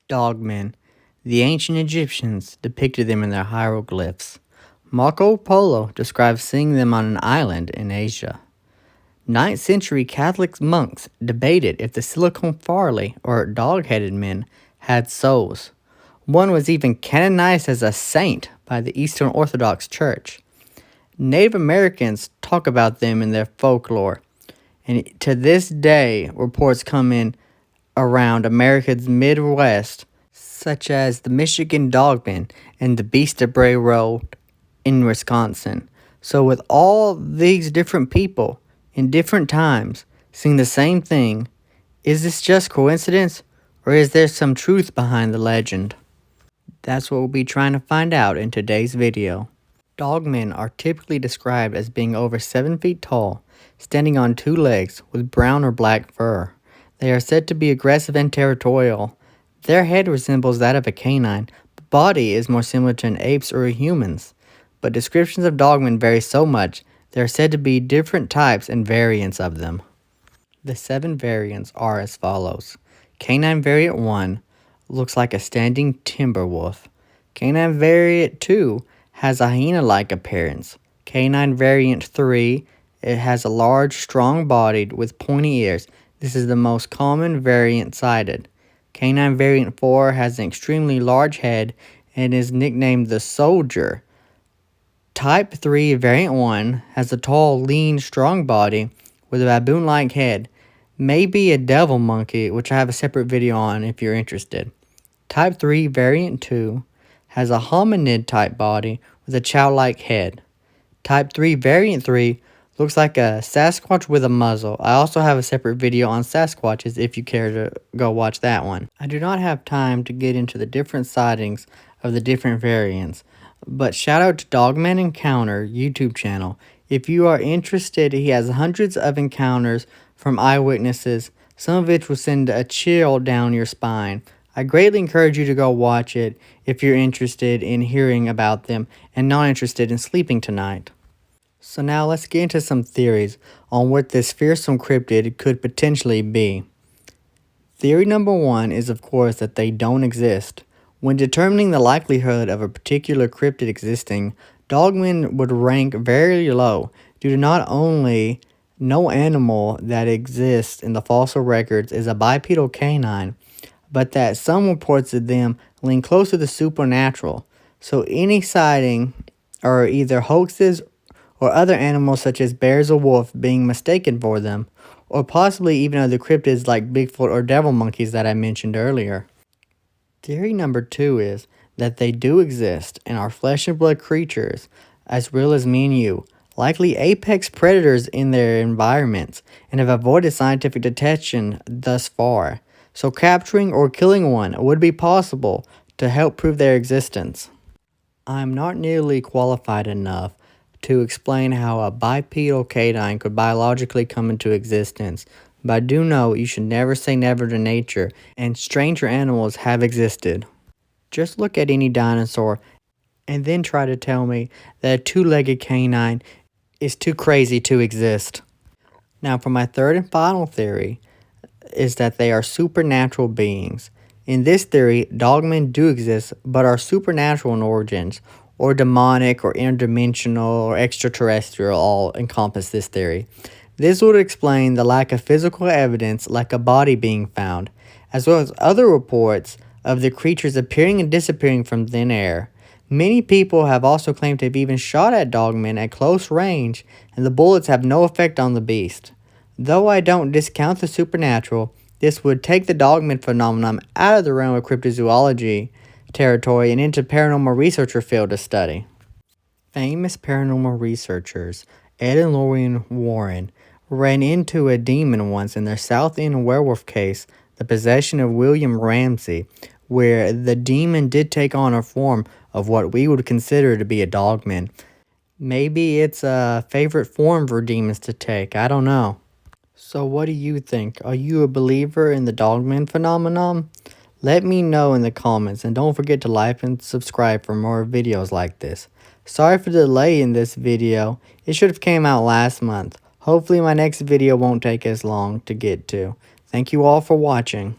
Dogmen. The ancient Egyptians depicted them in their hieroglyphs. Marco Polo describes seeing them on an island in Asia. 9th century Catholic monks debated if the silicon farley, or dog-headed men, had souls. One was even canonized as a saint by the Eastern Orthodox Church. Native Americans talk about them in their folklore, and to this day reports come in around America's Midwest, such as the Michigan Dogmen and the Beast of Bray Road in Wisconsin. So with all these different people in different times seeing the same thing, is this just coincidence, or is there some truth behind the legend? That's what we'll be trying to find out in today's video. Dogmen are typically described as being over 7 feet tall, standing on 2 legs with brown or black fur. They are said to be aggressive and territorial. Their head resembles that of a canine, but body is more similar to an ape's or a human's. But descriptions of dogmen vary so much, there are said to be different types and variants of them. The 7 variants are as follows. Canine Variant 1 looks like a standing timber wolf. Canine Variant 2 has a hyena-like appearance. Canine Variant 3, it has a large, strong body with pointy ears. This is the most common variant cited. Canine Variant 4 has an extremely large head and is nicknamed the Soldier. Type 3 Variant 1 has a tall, lean, strong body with a baboon-like head. Maybe a devil monkey, which I have a separate video on if you're interested. Type 3 Variant 2 has a hominid-type body with a chow-like head. Type 3 Variant 3 looks like a Sasquatch with a muzzle. I also have a separate video on Sasquatches if you care to go watch that one. I do not have time to get into the different sightings of the different variants, but shout out to Dogman Encounter YouTube channel. If you are interested, he has hundreds of encounters from eyewitnesses, some of which will send a chill down your spine. I greatly encourage you to go watch it if you're interested in hearing about them and not interested in sleeping tonight. So now let's get into some theories on what this fearsome cryptid could potentially be. Theory number 1 is of course that they don't exist. When determining the likelihood of a particular cryptid existing, dogmen would rank very low due to not only no animal that exists in the fossil records is a bipedal canine, but that some reports of them lean close to the supernatural. So any sighting are either hoaxes or other animals such as bears or wolf being mistaken for them, or possibly even other cryptids like Bigfoot or devil monkeys that I mentioned earlier. Theory number 2 is that they do exist and are flesh and blood creatures, as real as me and you, likely apex predators in their environments, and have avoided scientific detection thus far. So capturing or killing one would be possible to help prove their existence. I am not nearly qualified enough to explain how a bipedal canine could biologically come into existence, but I do know you should never say never to nature, and stranger animals have existed. Just look at any dinosaur and then try to tell me that a 2-legged canine is too crazy to exist. Now for my third and final theory is that they are supernatural beings. In this theory, dogmen do exist but are supernatural in origins, or demonic or interdimensional or extraterrestrial all encompass this theory. This would explain the lack of physical evidence like a body being found, as well as other reports of the creatures appearing and disappearing from thin air. Many people have also claimed to have even shot at dogmen at close range, and the bullets have no effect on the beast. Though I don't discount the supernatural, this would take the dogmen phenomenon out of the realm of cryptozoology territory and into paranormal researcher field of study. Famous paranormal researchers Ed and Lorraine Warren ran into a demon once in their South End werewolf case, The Possession of William Ramsey, where the demon did take on a form of what we would consider to be a dogman. Maybe it's a favorite form for demons to take, I don't know. So what do you think? Are you a believer in the dogman phenomenon? Let me know in the comments, and don't forget to like and subscribe for more videos like this. Sorry for the delay in this video. It should have came out last month. Hopefully my next video won't take as long to get to. Thank you all for watching.